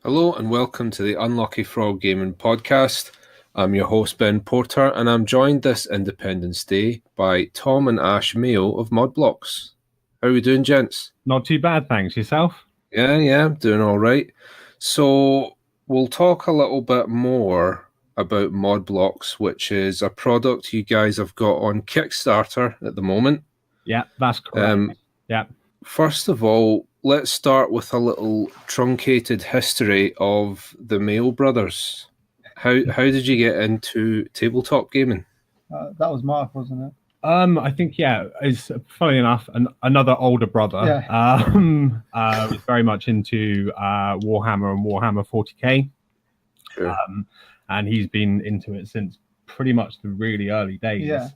Hello and welcome to the Unlucky Frog Gaming Podcast. I'm your host Ben Porter and I'm joined this Independence Day by Tom and Ash Mayo of ModBlokz. How are we doing, gents? Not too bad, thanks. Yourself? Yeah, I'm doing all right. So we'll talk a little bit more about ModBlokz, which is a product you guys have got on Kickstarter at the moment. Yeah, that's correct. First of all, let's start with a little truncated history of the Mayo brothers. How did you get into tabletop gaming? That was Mark, wasn't it? I think, it's funny enough, another older brother was very much into Warhammer and Warhammer 40k. Sure. And he's been into it since pretty much the really early days. Yeah.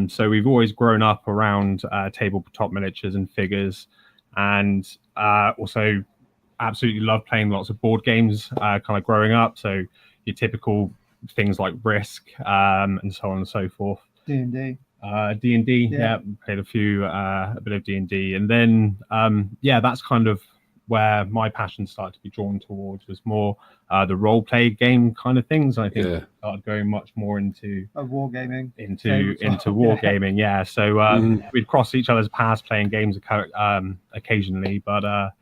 So we've always grown up around tabletop miniatures and figures, and also absolutely love playing lots of board games kind of growing up. So your typical things like Risk and so on and so forth. D&D. D&D, played a bit of D&D. And then, that's kind of where my passion started to be drawn towards, was more the role-play game kind of things. And I think started going much more into wargaming. Into wargaming, So we'd cross each other's paths playing games occasionally. But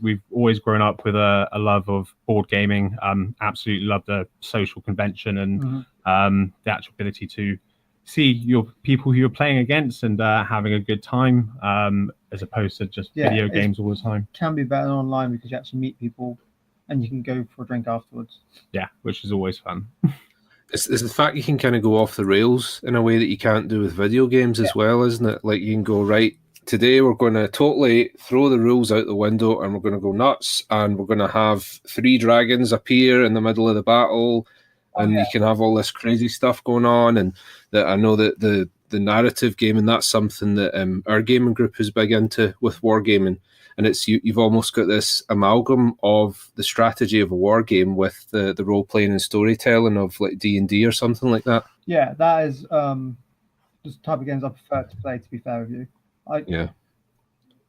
we've always grown up with a love of board gaming. Absolutely love the social convention and the actual ability to see your people who you're playing against and having a good time, as opposed to just video games all the time. Can be better online because you actually meet people and you can go for a drink afterwards. Yeah, which is always fun. It's the fact you can kind of go off the rails in a way that you can't do with video games as well, isn't it? Like you can go, right, today we're going to totally throw the rules out the window and we're going to go nuts and we're going to have 3 dragons appear in the middle of the battle. And you can have all this crazy stuff going on, and that I know that the narrative gaming, that's something that our gaming group is big into with wargaming, and it's you've almost got this amalgam of the strategy of a war game with the role playing and storytelling of like D&D or something like that. Yeah, that is just the type of games I prefer to play. To be fair with you,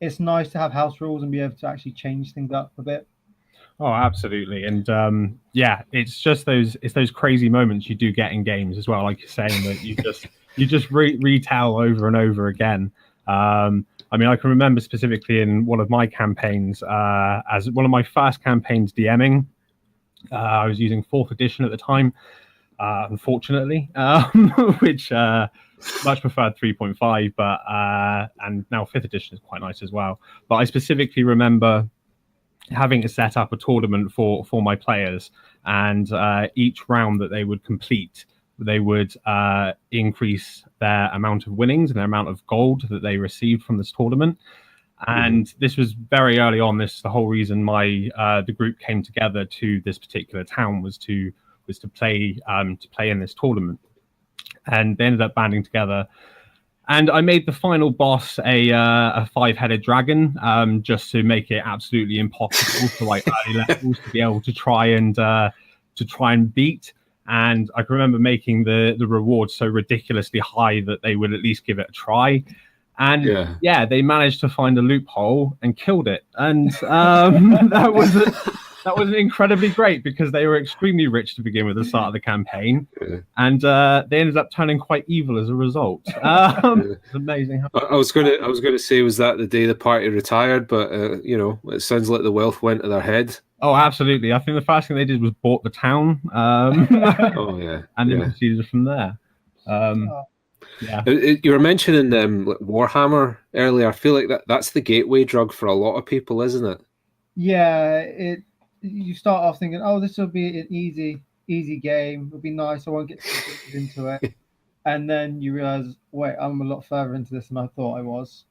it's nice to have house rules and be able to actually change things up a bit. Oh, absolutely. And it's just those crazy moments you do get in games as well, like you're saying, that you just retell over and over again. I mean, I can remember specifically in one of my campaigns, as one of my first campaigns DMing, I was using 4th edition at the time, unfortunately, which much preferred 3.5, but and now 5th edition is quite nice as well. But I specifically remember having to set up a tournament for my players, and each round that they would complete, they would increase their amount of winnings and their amount of gold that they received from this tournament. And this was very early on. This is the whole reason the group came together to this particular town was to play in this tournament, and they ended up banding together. And I made the final boss a 5-headed dragon, just to make it absolutely impossible for like early levels to be able to try and beat. And I can remember making the reward so ridiculously high that they would at least give it a try. And they managed to find a loophole and killed it. And that was incredibly great because they were extremely rich to begin with at the start of the campaign, and they ended up turning quite evil as a result. It's amazing. I was going to say, was that the day the party retired? But it sounds like the wealth went to their head. Oh, absolutely. I think the first thing they did was bought the town. And then proceeded from there. You were mentioning Warhammer earlier. I feel like that's the gateway drug for a lot of people, isn't it? Yeah, you start off thinking, oh, this will be an easy game. It'll be nice. I won't get too into it. And then you realize, wait, I'm a lot further into this than I thought I was.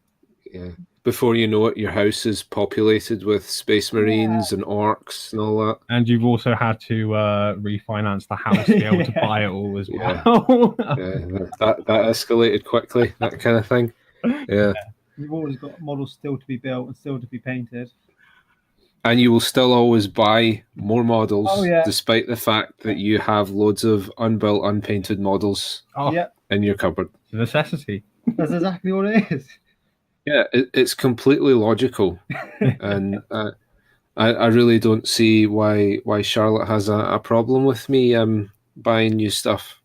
Yeah. Before you know it, your house is populated with Space Marines and orcs and all that. And you've also had to refinance the house to be able to buy it all as well. That escalated quickly, that kind of thing. Yeah. You've always got models still to be built and still to be painted. And you will still always buy more models, Oh, yeah. despite the fact that you have loads of unbuilt, unpainted models in your cupboard. It's a necessity. That's exactly what it is. Yeah, it's completely logical, and I really don't see why Charlotte has a problem with me buying new stuff.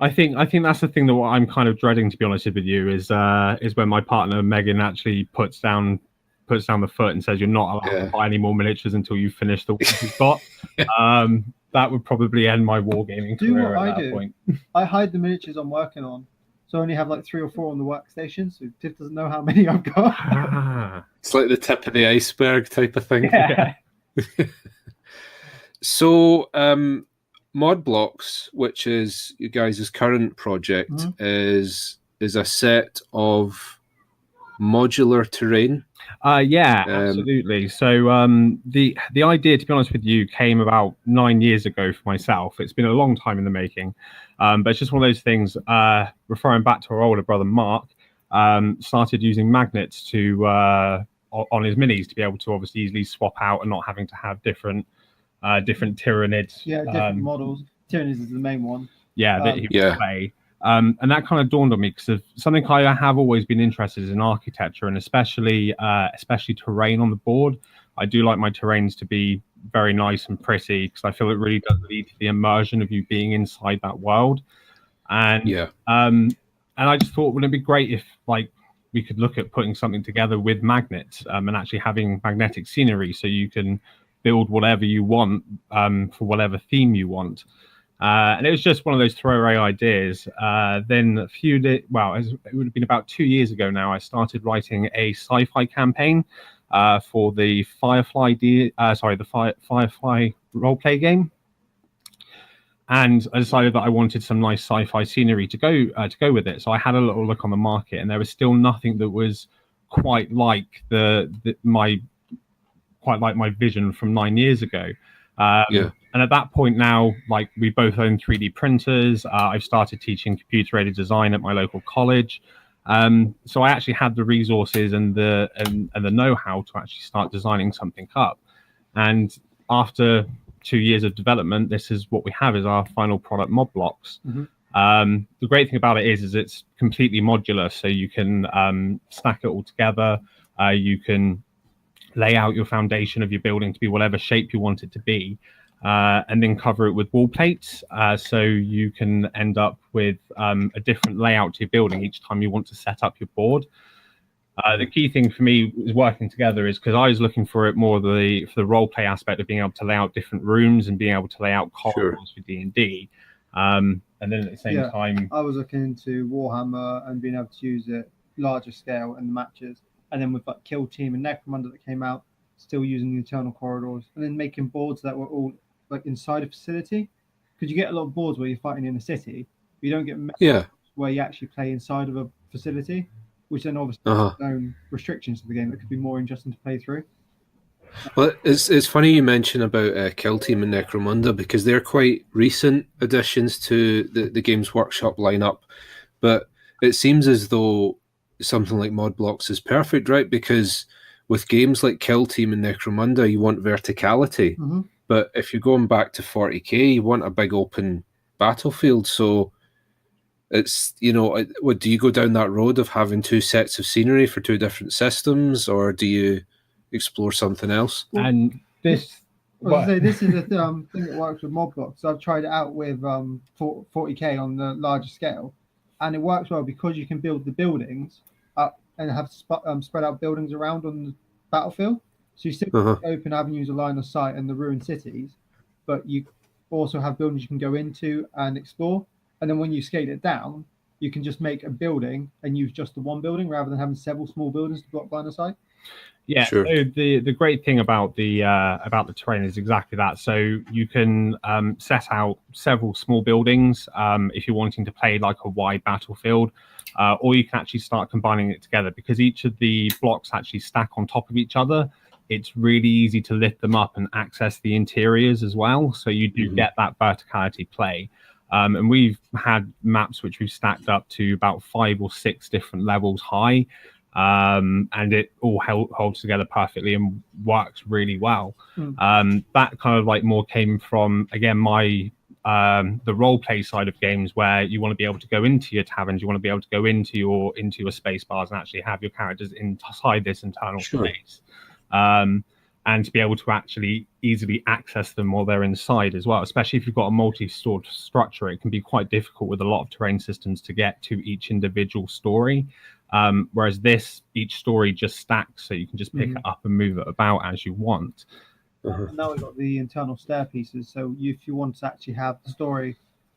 I think that's the thing that what I'm kind of dreading, to be honest with you, is when my partner Megan actually puts down the foot and says you're not allowed to buy any more miniatures until you finish the ones you've got. That would probably end my wargaming career at that point. I hide the miniatures I'm working on, so I only have like 3 or 4 on the workstation, so Tiff doesn't know how many I've got. It's like the tip of the iceberg type of thing. Yeah. So, ModBlokz, which is you guys' current project, is a set of modular terrain. Yeah, absolutely. So the idea, to be honest with you, came about 9 years ago for myself. It's been a long time in the making, but it's just one of those things. Referring back to our older brother Mark, started using magnets to on his minis to be able to obviously easily swap out and not having to have different Tyranids. Yeah, different models. Tyranids is the main one. Yeah, that he would play. And that kind of dawned on me because of something I have always been interested in architecture, and especially terrain on the board. I do like my terrains to be very nice and pretty because I feel it really does lead to the immersion of you being inside that world. And and I just thought, wouldn't it be great if we could look at putting something together with magnets and actually having magnetic scenery so you can build whatever you want for whatever theme you want. And it was just one of those throwaway ideas. Then it would have been about 2 years ago now, I started writing a sci-fi campaign for the Firefly roleplay game. And I decided that I wanted some nice sci-fi scenery to go with it. So I had a little look on the market, and there was still nothing that was quite like my vision from 9 years ago. And at that point now, we both own 3D printers. I've started teaching computer-aided design at my local college. So I actually had the resources and the know-how to actually start designing something up. And after 2 years of development, this is what we have as our final product, ModBlokz. The great thing about it is it's completely modular, so you can stack it all together. You can lay out your foundation of your building to be whatever shape you want it to be, and then cover it with wall plates, so you can end up with a different layout to your building each time you want to set up your board. The key thing for me is working together is because I was looking for it more for the role play aspect of being able to lay out different rooms and being able to lay out corridors for D&D. And then at the same time, I was looking into Warhammer and being able to use it larger scale in the matches. And then with Kill Team and Necromunda that came out, still using the internal corridors, and then making boards that were all inside a facility. Because you get a lot of boards where you're fighting in a city, but you don't get where you actually play inside of a facility, which then obviously has its own restrictions to the game that could be more interesting to play through. Well, it's funny you mention about Kill Team and Necromunda because they're quite recent additions to the Games Workshop lineup, but it seems as though something like ModBlokz is perfect, right? Because with games like Kill Team and Necromunda, you want verticality, but if you're going back to 40k, you want a big open battlefield. So it's, do you go down that road of having 2 sets of scenery for 2 different systems, or do you explore something else? And this this is the thing that works with ModBlokz. So I've tried it out with 40k on the larger scale, and it works well because you can build the buildings up and have spread out buildings around on the battlefield. So you still open avenues of line of sight and the ruined cities, but you also have buildings you can go into and explore. And then when you scale it down, you can just make a building and use just the one building rather than having several small buildings to block line of sight. Yeah, sure. So the great thing about the terrain is exactly that. So you can set out several small buildings if you're wanting to play a wide battlefield, or you can actually start combining it together because each of the blocks actually stack on top of each other. It's really easy to lift them up and access the interiors as well. So you do get that verticality play. And we've had maps which we've stacked up to about 5 or 6 different levels high. and it all holds together perfectly and works really well. That kind of like more came from, again, my the role play side of games, where you want to be able to go into your taverns, you want to be able to go into your space bars and actually have your characters inside this internal space, and to be able to actually easily access them while they're inside as well. Especially if you've got a multi-stored structure, it can be quite difficult with a lot of terrain systems to get to each individual story. Whereas each story just stacks, so you can just pick it up and move it about as you want. Now we've got the internal stair pieces, so if you want to actually have the story,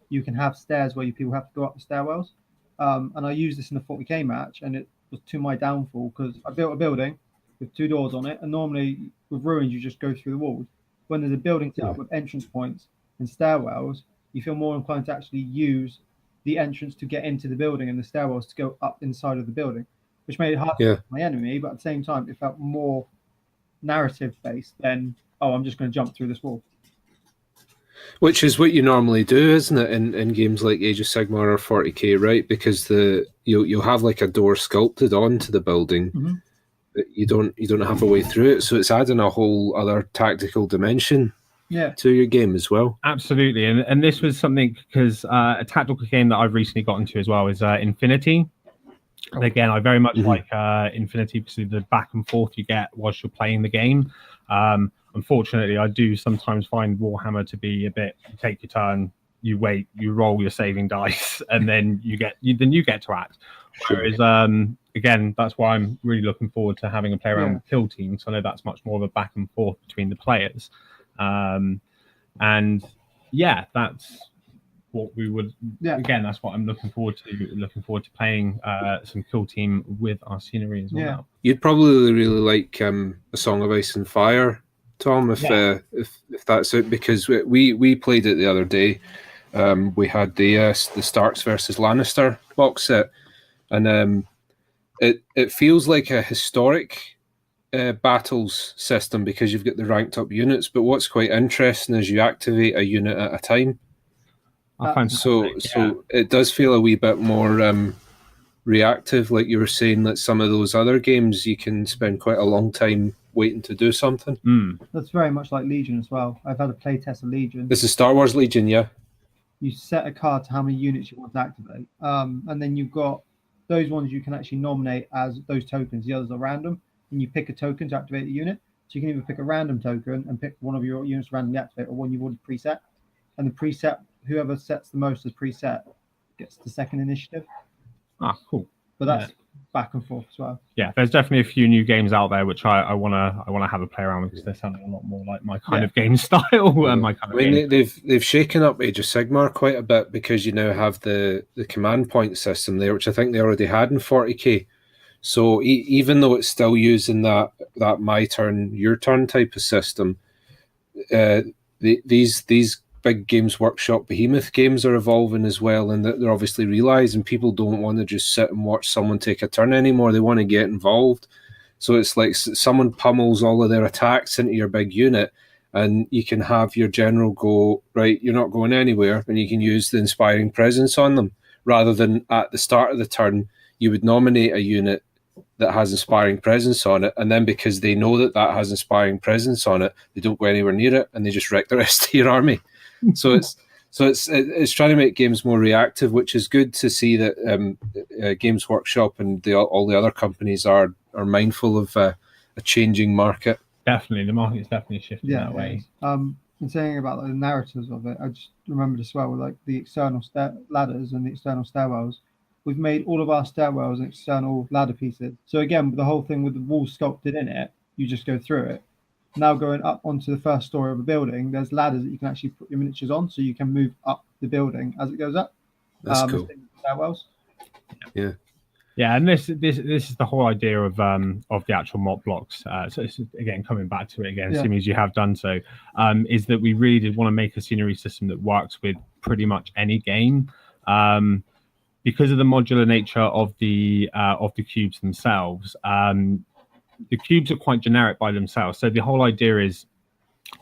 you can have stairs where people have to go up the stairwells. And I used this in a 40k match, and it was to my downfall, because I built a building with 2 doors on it, and normally with ruins you just go through the walls. When there's a building set up with entrance points and stairwells, you feel more inclined to actually use the entrance to get into the building and the stairwells to go up inside of the building, which made it hard for my enemy, but at the same time it felt more narrative based than, oh, I'm just going to jump through this wall. Which is what you normally do, isn't it, in games like Age of Sigmar or 40k, right? Because you'll have like a door sculpted onto the building, but you don't have a way through it, so it's adding a whole other tactical dimension to your game as well. Absolutely, and this was something, because a tactical game that I've recently got into as well is Infinity. And again, I very much like Infinity because of the back and forth you get whilst you're playing the game. Unfortunately, I do sometimes find Warhammer to be a bit, you take your turn, you wait, you roll your saving dice, and then you get to act. Whereas, again, that's why I'm really looking forward to having a play around with kill teams. I know that's much more of a back and forth between the players. And yeah, that's what we would. Again, that's what I'm looking forward to playing some kill team with our scenery as well. You'd probably really like A Song of Ice and Fire, Tom, if that's it, because we played it the other day. We had the Starks versus Lannister box set, and it feels like a historic battles system because you've got the ranked up units. But what's quite interesting is you activate a unit at a time. So it does feel a wee bit more reactive, like you were saying, that some of those other games you can spend quite a long time waiting to do something. That's very much like Legion as well. I've had a play test of Legion. This is Star Wars Legion, yeah. You set a card to how many units you want to activate, and then you've got those ones you can actually nominate as those tokens. The others are random, and you pick a token to activate the unit. So you can either pick a random token and pick one of your units to randomly activate, or one you've already preset. And the preset, whoever sets the most as preset gets the second initiative. Cool. But that's back and forth as well. Yeah, there's definitely a few new games out there which I wanna have a play around with, because they're sounding a lot more like my kind of game style and my kind of game. They've shaken up Age of Sigmar quite a bit, because you now have the command point system there, which I think they already had in 40k. So even though it's still using that my turn, your turn type of system, these big Games Workshop behemoth games are evolving as well, and they're obviously realizing people don't want to just sit and watch someone take a turn anymore. They want to get involved. So it's like someone pummels all of their attacks into your big unit, and you can have your general go, right, you're not going anywhere, and you can use the Inspiring Presence on them, rather than at the start of the turn you would nominate a unit that has Inspiring Presence on it, and then because they know that has Inspiring Presence on it, they don't go anywhere near it, and they just wreck the rest of your army. So it's trying to make games more reactive, which is good to see that Games Workshop and all the other companies are mindful of a changing market. Definitely, the market is definitely shifting that way. And saying about the narratives of it, I just remembered as well, like the external ladders and the external stairwells. We've made all of our stairwells and external ladder pieces. So again, the whole thing with the wall sculpted in it, you just go through it. Now going up onto the first story of a building, there's ladders that you can actually put your miniatures on, so you can move up the building as it goes up. That's cool. Stairwells. Yeah, and this is the whole idea of the actual ModBlokz. So it's, again, coming back to it again, assuming as you have done so, is that we really did want to make a scenery system that works with pretty much any game. Because of the modular nature of the cubes themselves, the cubes are quite generic by themselves. So the whole idea is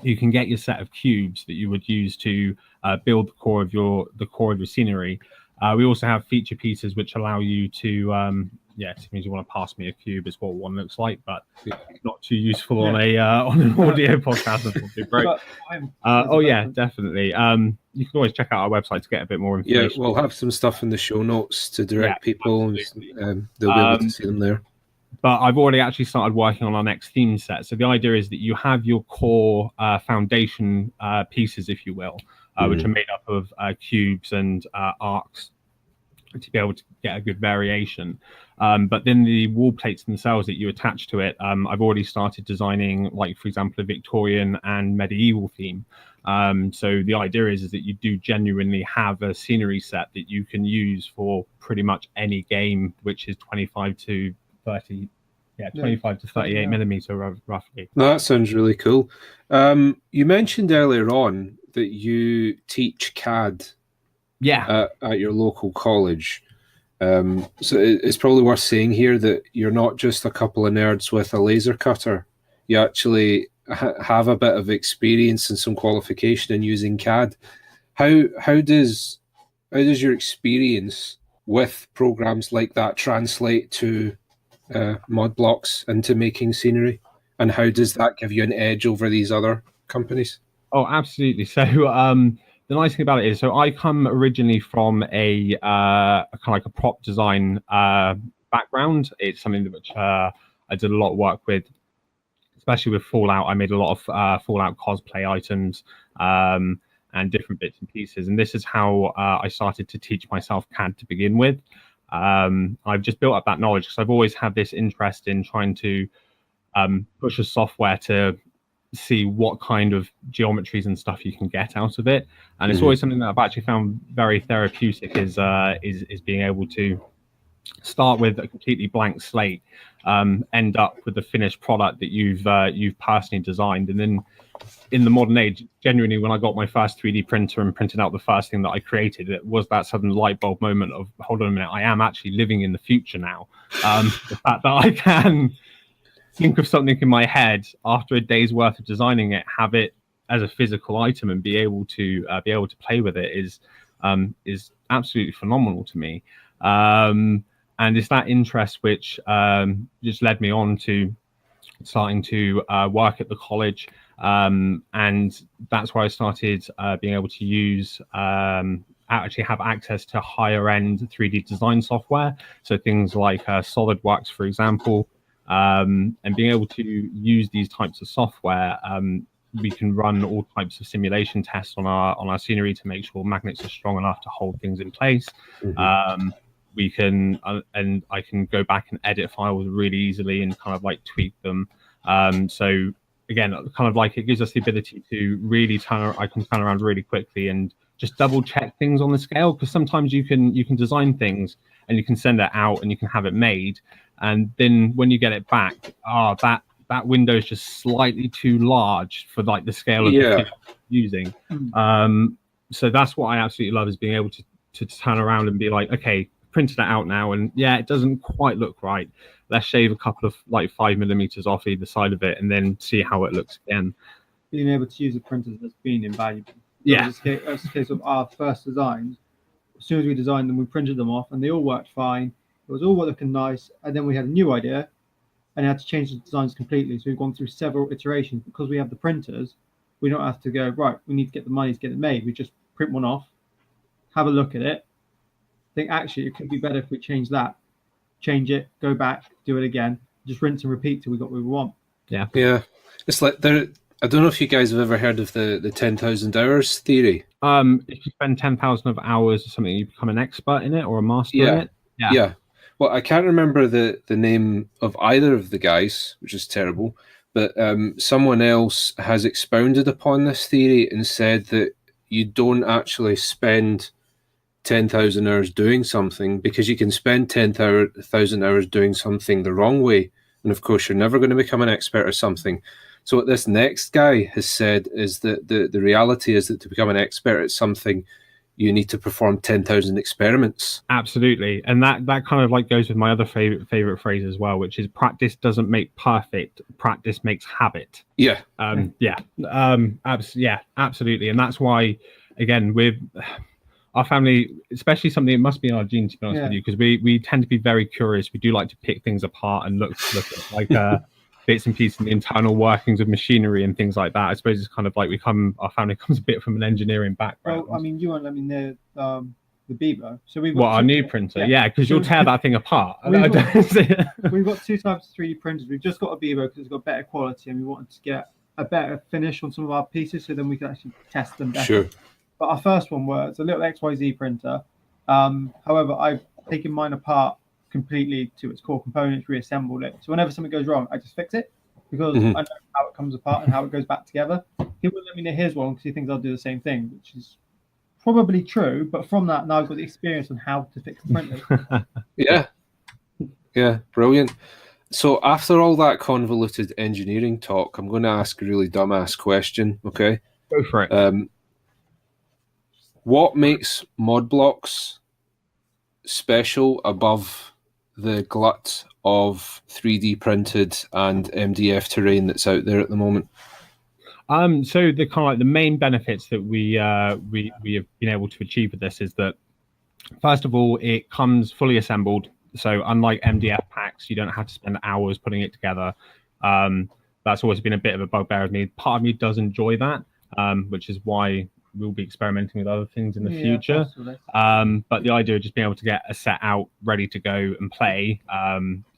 you can get your set of cubes that you would use to build the core of your scenery. We also have feature pieces which allow you to yeah, it means you want to pass me a cube is what one looks like, but Yeah. not too useful on an audio podcast. That's probably great. Oh yeah, definitely. You can always check out our website to get a bit more Yeah, information. we'll have some stuff in the show notes to direct people, absolutely. and they'll be able to see them there. But I've already actually started working on our next theme set. So the idea is that you have your core foundation pieces, if you will, which are made up of cubes and arcs to be able to get a good variation. But then the wall plates themselves that you attach to it, I've already started designing, like, for example, a Victorian and medieval theme. So the idea is that you do genuinely have a scenery set that you can use for pretty much any game, which is 25 to 30, 25 to 38 millimeter roughly. No, that sounds really cool. You mentioned earlier on that you teach CAD at your local college. So it's probably worth saying here that you're not just a couple of nerds with a laser cutter. You actually have a bit of experience and some qualification in using CAD. How does your experience with programs like that translate to ModBlokz into making scenery, and how does that give you an edge over these other companies? Oh, absolutely. So the nice thing about it is, so I come originally from a kind of like a prop design background. It's something which I did a lot of work with, especially with Fallout. I made a lot of Fallout cosplay items and different bits and pieces. And this is how I started to teach myself CAD to begin with. I've just built up that knowledge because I've always had this interest in trying to push a software to see what kind of geometries and stuff you can get out of it. And it's always something that I've actually found very therapeutic is being able to start with a completely blank slate, end up with the finished product that you've personally designed. And then in the modern age, genuinely, when I got my first 3D printer and printed out the first thing that I created, it was that sudden light bulb moment of, hold on a minute, I am actually living in the future now. The fact that I can think of something in my head after a day's worth of designing it, have it as a physical item, and be able to play with it is absolutely phenomenal to me. And it's that interest which just led me on to starting to work at the college, and that's where I started being able to use actually have access to higher end 3D design software, so things like SolidWorks, for example. And being able to use these types of software, we can run all types of simulation tests on our scenery to make sure magnets are strong enough to hold things in place. We can and I can go back and edit files really easily and kind of like tweak them. So again, kind of like it gives us the ability to really I can turn around really quickly and just double check things on the scale, because sometimes you can design things and you can send it out and you can have it made, and then when you get it back, that window is just slightly too large for like the scale of the thing you're using. So that's what I absolutely love, is being able to turn around and be like, okay, printed it out now, and yeah, it doesn't quite look right. Let's shave a couple of like 5 millimeters off either side of it, and then see how it looks again. Being able to use the printers has been invaluable. Yeah, that's the case of our first designs. As soon as we designed them, we printed them off, and they all worked fine. It was all looking nice, and then we had a new idea, and had to change the designs completely. So we've gone through several iterations. Because we have the printers, we don't have to go, right, we need to get the money to get it made. We just print one off, have a look at it, think actually it could be better if we change that, change it, go back, do it again, just rinse and repeat till we got what we want. Yeah. It's like I don't know if you guys have ever heard of the 10,000 hours theory. If you spend 10,000 hours or something, you become an expert in it or a master in it. Yeah. Well, I can't remember the name of either of the guys, which is terrible, but someone else has expounded upon this theory and said that you don't actually spend 10,000 hours doing something, because you can spend 10,000 hours doing something the wrong way, and of course you're never going to become an expert at something. So what this next guy has said is that the reality is that to become an expert at something, you need to perform 10,000 experiments. Absolutely. And that kind of like goes with my other favorite phrase as well, which is practice doesn't make perfect, practice makes habit. Absolutely. And that's why, again, with our family, especially something, it must be in our gene, to be honest with you, because we tend to be very curious. We do like to pick things apart and look at like bits and pieces in the internal workings of machinery and things like that. I suppose it's kind of like our family comes a bit from an engineering background. Well, I mean, you won't let me know the Bevo. So we've got our new printer, because you'll tear that thing apart. We've got 2 types of 3D printers. We've just got a Bevo because it's got better quality, and we wanted to get a better finish on some of our pieces, so then we can actually test them better. Sure. But our first one was a little XYZ printer. However, I've taken mine apart completely to its core components, reassembled it. So whenever something goes wrong, I just fix it because I know how it comes apart and how it goes back together. He wouldn't let me know his one because he thinks I'll do the same thing, which is probably true. But from that, now I've got the experience on how to fix the printer. Yeah, brilliant. So after all that convoluted engineering talk, I'm going to ask a really dumbass question, okay? Go for it. What makes ModBlokz special above the glut of 3D printed and MDF terrain that's out there at the moment? So the kind of like the main benefits that we have been able to achieve with this is that, first of all, it comes fully assembled. So unlike MDF packs, you don't have to spend hours putting it together. That's always been a bit of a bugbear of me. Part of me does enjoy that, which is why we'll be experimenting with other things in the future. But the idea of just being able to get a set out ready to go and play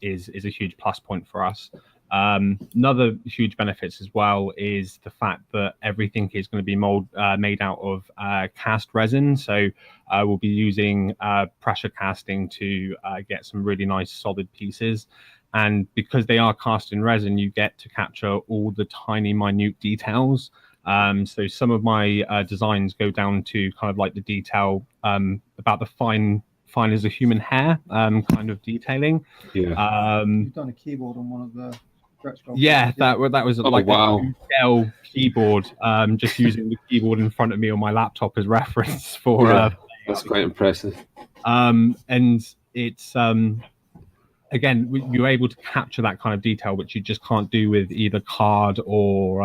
is a huge plus point for us. Another huge benefits as well is the fact that everything is going to be made out of cast resin. So we'll be using pressure casting to get some really nice solid pieces. And because they are cast in resin, you get to capture all the tiny, minute details. So some of my designs go down to kind of like the detail about the fine as a human hair kind of detailing. You've done a keyboard on one of the stretch goals. That was like a Dell keyboard, just using the keyboard in front of me on my laptop as reference for that's quite impressive. And it's again, you're able to capture that kind of detail, which you just can't do with either card or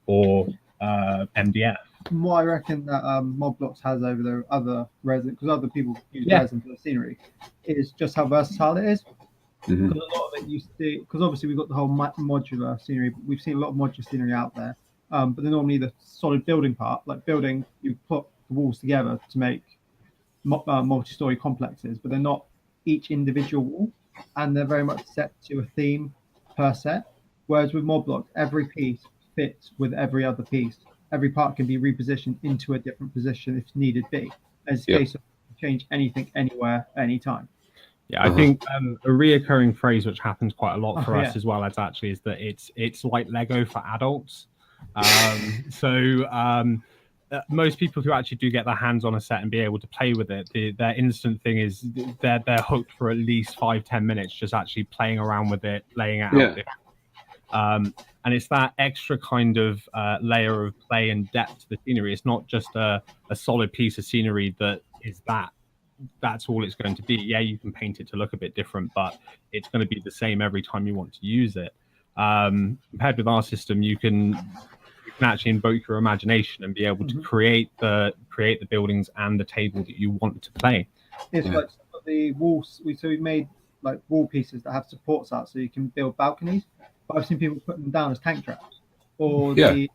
MDF. What I reckon that ModBlokz has over the other resin, because other people use resin for the scenery, is just how versatile it is. Because a lot of it you see, because obviously we've got the whole modular scenery, but we've seen a lot of modular scenery out there. But they're normally the solid building part, like building, you put the walls together to make multi-story complexes, but they're not each individual wall, and they're very much set to a theme per set. Whereas with ModBlokz, every piece fits with every other piece. Every part can be repositioned into a different position if needed be. As a case of change anything, anywhere, anytime. Yeah, I think a reoccurring phrase which happens quite a lot for us as well as actually is that it's like Lego for adults. Most people who actually do get their hands on a set and be able to play with it, their instant thing is they're hooked for at least 5-10 minutes just actually playing around with it, laying it out. And it's that extra kind of layer of play and depth to the scenery. It's not just a solid piece of scenery that is that's all it's going to be. Yeah, you can paint it to look a bit different, but it's going to be the same every time you want to use it. Compared with our system, you can actually invoke your imagination and be able to create the buildings and the table that you want to play. It's like the walls. We made like wall pieces that have supports out, so you can build balconies. But I've seen people put them down as tank traps, or the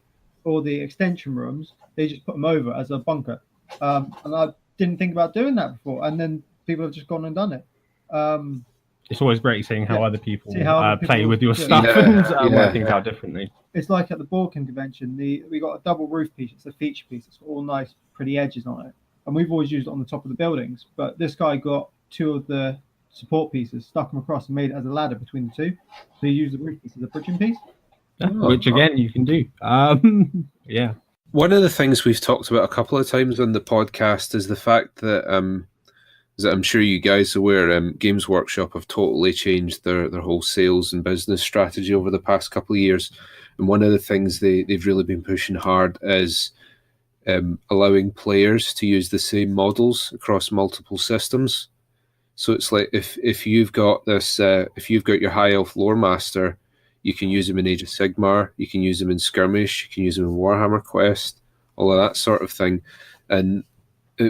extension rooms. They just put them over as a bunker, and I didn't think about doing that before. And then people have just gone and done it. It's always great seeing how other people play with your stuff and work things out differently. It's like at the Balkan convention, we got a double roof piece. It's a feature piece. It's got all nice, pretty edges on it, and we've always used it on the top of the buildings. But this guy got 2 of the support pieces, stuck them across, and made it as a ladder between the 2. So you use the roof piece as a bridging piece, which again you can do. One of the things we've talked about a couple of times on the podcast is the fact that, as I'm sure you guys are aware, Games Workshop have totally changed their whole sales and business strategy over the past couple of years. And one of the things they've really been pushing hard is allowing players to use the same models across multiple systems. So it's like if you've got this, if you've got your High Elf Lore Master, you can use them in Age of Sigmar, you can use them in Skirmish, you can use them in Warhammer Quest, all of that sort of thing. And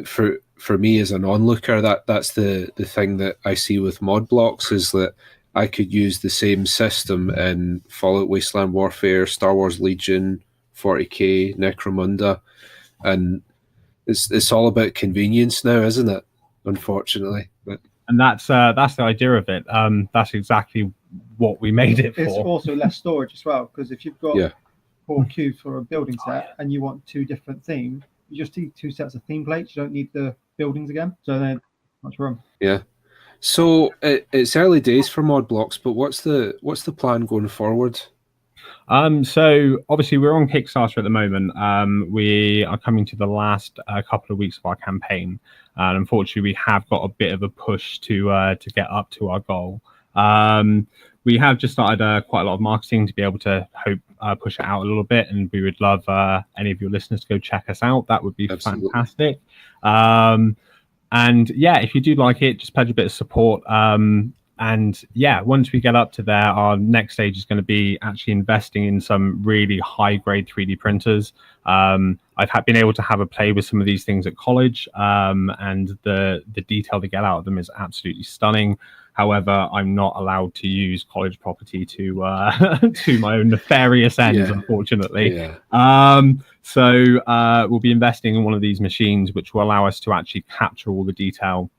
for me as an onlooker, that's the thing that I see with ModBlokz, is that I could use the same system in Fallout, Wasteland Warfare, Star Wars Legion, 40k, Necromunda, and it's all about convenience now, isn't it? Unfortunately, and that's the idea of it. That's exactly what we made it for. It's also less storage as well, because if you've got yeah, 4 cubes for a building set and you want 2 different themes, you just need 2 sets of theme plates. You don't need the buildings again, so then much room. yeah. So it's early days for ModBlokz, but what's the plan going forward? So obviously we're on Kickstarter at the moment. We are coming to the last couple of weeks of our campaign, and unfortunately we have got a bit of a push to get up to our goal. We have just started quite a lot of marketing to be able to push it out a little bit, and we would love any of your listeners to go check us out. That would be Absolutely. Fantastic. And yeah, if you do like it, just pledge a bit of support. And yeah, once we get up to there, our next stage is going to be actually investing in some really high-grade 3D printers. I've been able to have a play with some of these things at college, and the detail they get out of them is absolutely stunning. However, I'm not allowed to use college property to to my own nefarious ends, unfortunately. Yeah. So we'll be investing in one of these machines, which will allow us to actually capture all the detail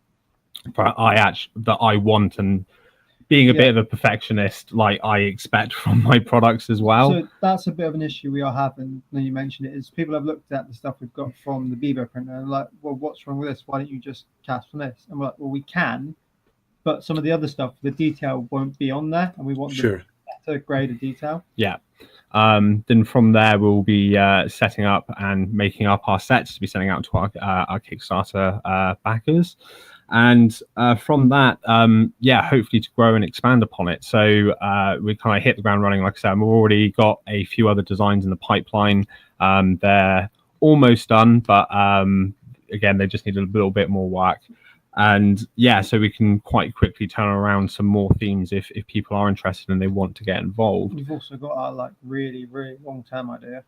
that I want, and being a bit of a perfectionist, like I expect from my products as well. So that's a bit of an issue we are having. Now you mentioned it, is people have looked at the stuff we've got from the Bevo printer and like, well, what's wrong with this? Why don't you just cast from this? And we're like, well, we can, but some of the other stuff, the detail won't be on there, and we want the better grade of detail. Yeah. Then from there we'll be setting up and making up our sets to be sending out to our Kickstarter backers. And from that, hopefully to grow and expand upon it. So we kind of hit the ground running. Like I said, we've already got a few other designs in the pipeline. They're almost done, but again, they just need a little bit more work. And yeah, so we can quite quickly turn around some more themes if people are interested and they want to get involved. We've also got our like really, really long-term idea,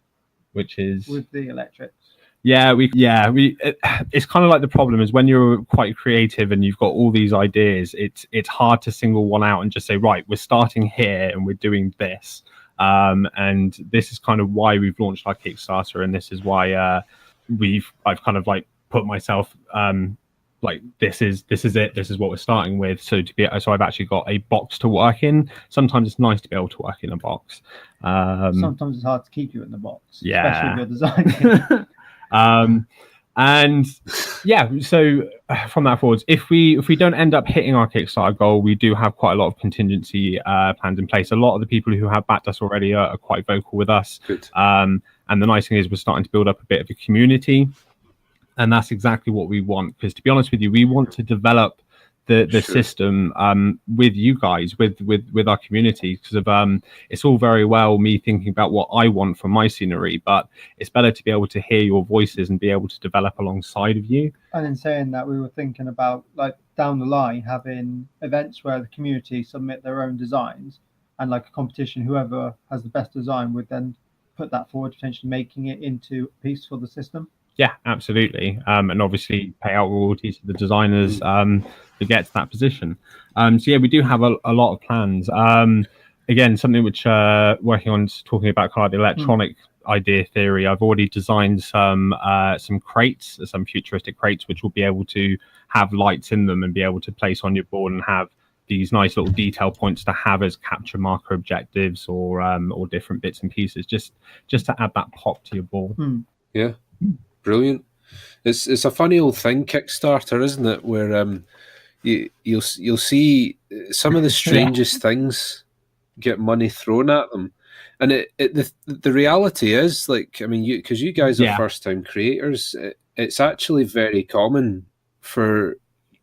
which is with the electrics. It's kind of like the problem is when you're quite creative and you've got all these ideas, it's hard to single one out and just say, right, we're starting here and we're doing this. And this is kind of why we've launched our Kickstarter, and this is why I've kind of like put myself like this is it, this is what we're starting with. So I've actually got a box to work in. Sometimes it's nice to be able to work in a box. Sometimes it's hard to keep you in the box, especially if you're designing. And yeah, so from that forwards, if we don't end up hitting our Kickstarter goal, we do have quite a lot of contingency plans in place. A lot of the people who have backed us already are quite vocal with us. Good. And the nice thing is we're starting to build up a bit of a community, and that's exactly what we want. Because to be honest with you, we want to develop the system with you guys, with our community, because of it's all very well me thinking about what I want from my scenery, but it's better to be able to hear your voices and be able to develop alongside of you. And in saying that, we were thinking about like down the line having events where the community submit their own designs, and like a competition, whoever has the best design would then put that forward, potentially making it into a piece for the system. Yeah, absolutely. And obviously pay out royalties to the designers to get to that position. So yeah, we do have a lot of plans. Again, something which working on talking about kind of the electronic idea theory. I've already designed some crates, some futuristic crates, which will be able to have lights in them and be able to place on your board and have these nice little detail points to have as capture marker objectives or different bits and pieces, just to add that pop to your board. Yeah. Brilliant. It's a funny old thing, Kickstarter, isn't it? Where you'll see some of the strangest things get money thrown at them, and the reality is, like, I mean, because you guys are first time creators, it's actually very common for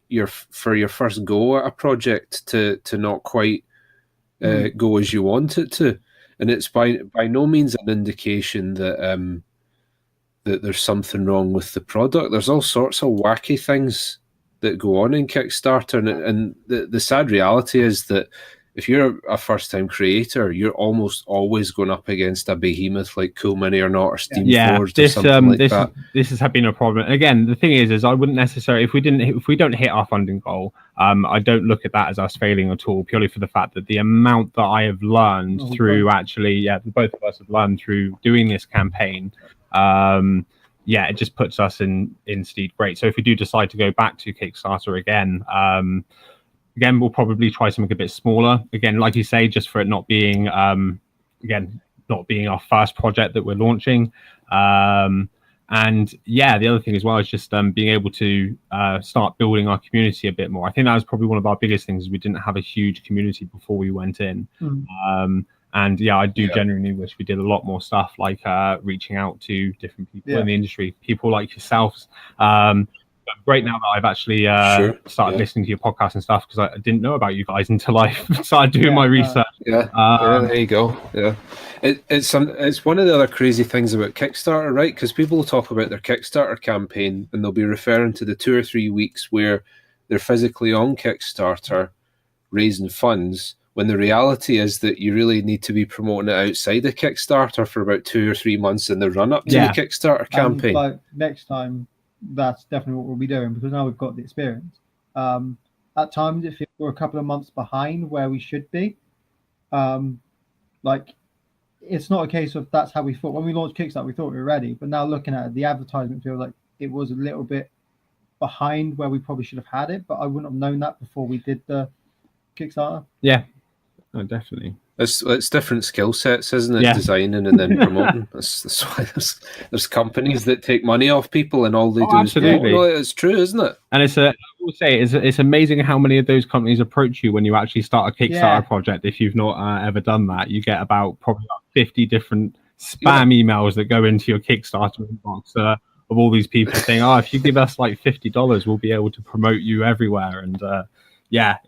your first go at a project to not quite go as you want it to, and it's by no means an indication that that there's something wrong with the product. There's all sorts of wacky things that go on in Kickstarter, and the sad reality is that if you're a first-time creator, you're almost always going up against a behemoth like Cool Mini or Not or Steam Forged or something like that. This has been a problem. And again, the thing is I wouldn't necessarily, if we don't hit our funding goal, I don't look at that as us failing at all, purely for the fact that the amount that I have learned through actually, both of us have learned through doing this campaign. It just puts us in stead great. So if we do decide to go back to Kickstarter again, we'll probably try something a bit smaller. Again, like you say, just for it not being, not being our first project that we're launching. The other thing as well is just being able to start building our community a bit more. I think that was probably one of our biggest things, is we didn't have a huge community before we went in. I do genuinely wish we did a lot more stuff, like reaching out to different people in the industry, people like yourselves. Great now that I've actually started listening to your podcast and stuff, because I didn't know about you guys until I started doing my research. There you go. It's one of the other crazy things about Kickstarter, right? Because people will talk about their Kickstarter campaign and they'll be referring to the 2 or 3 weeks where they're physically on Kickstarter raising funds, when the reality is that you really need to be promoting it outside of Kickstarter for about 2 or 3 months in the run-up to the Kickstarter campaign. Like next time, that's definitely what we'll be doing, because now we've got the experience. At times, if we're a couple of months behind where we should be, it's not a case of that's how we thought. When we launched Kickstarter, we thought we were ready, but now looking at it, the advertisement feels like it was a little bit behind where we probably should have had it, but I wouldn't have known that before we did the Kickstarter. Yeah, definitely. It's different skill sets, isn't it? Designing and then promoting. That's why there's companies that take money off people and all they do is promote. No, it's true, isn't it? And I will say it's amazing how many of those companies approach you when you actually start a Kickstarter project. If you've not ever done that, you get about probably 50 different spam emails that go into your Kickstarter inbox of all these people saying, if you give us like $50, we'll be able to promote you everywhere. And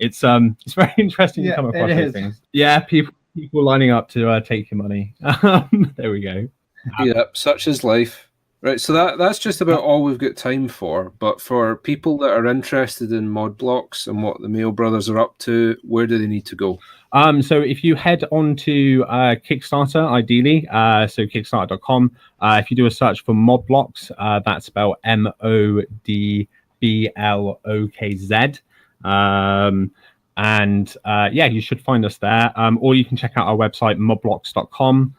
it's very interesting to come across those things. People lining up to take your money. There we go. Such is life. Right, so that's just about all we've got time for. But for people that are interested in ModBlokz and what the Mayo brothers are up to, where do they need to go? So if you head on to Kickstarter, ideally, so kickstarter.com, if you do a search for ModBlokz, that's spelled ModBlokz. You should find us there. Or you can check out our website, modblokz.com.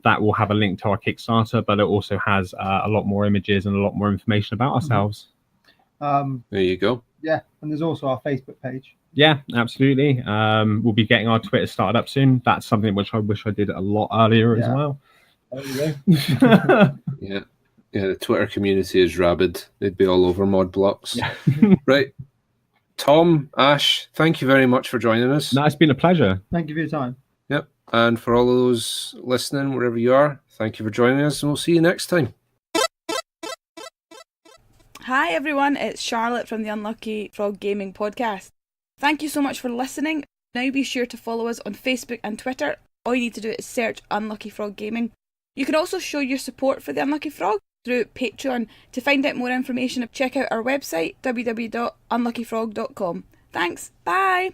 That will have a link to our Kickstarter, but it also has a lot more images and a lot more information about ourselves. There you go. Yeah, and there's also our Facebook page. Yeah, absolutely. We'll be getting our Twitter started up soon. That's something which I wish I did a lot earlier as well. There you go. Yeah, the Twitter community is rabid. They'd be all over ModBlokz. Right. Tom, Ash, thank you very much for joining us. No, it's been a pleasure. Thank you for your time. Yep. And for all of those listening, wherever you are, thank you for joining us, and we'll see you next time. Hi everyone, it's Charlotte from the Unlucky Frog Gaming Podcast. Thank you so much for listening. Now be sure to follow us on Facebook and Twitter. All you need to do is search Unlucky Frog Gaming. You can also show your support for the Unlucky Frog through Patreon. To find out more information, check out our website, www.unluckyfrog.com. Thanks, bye!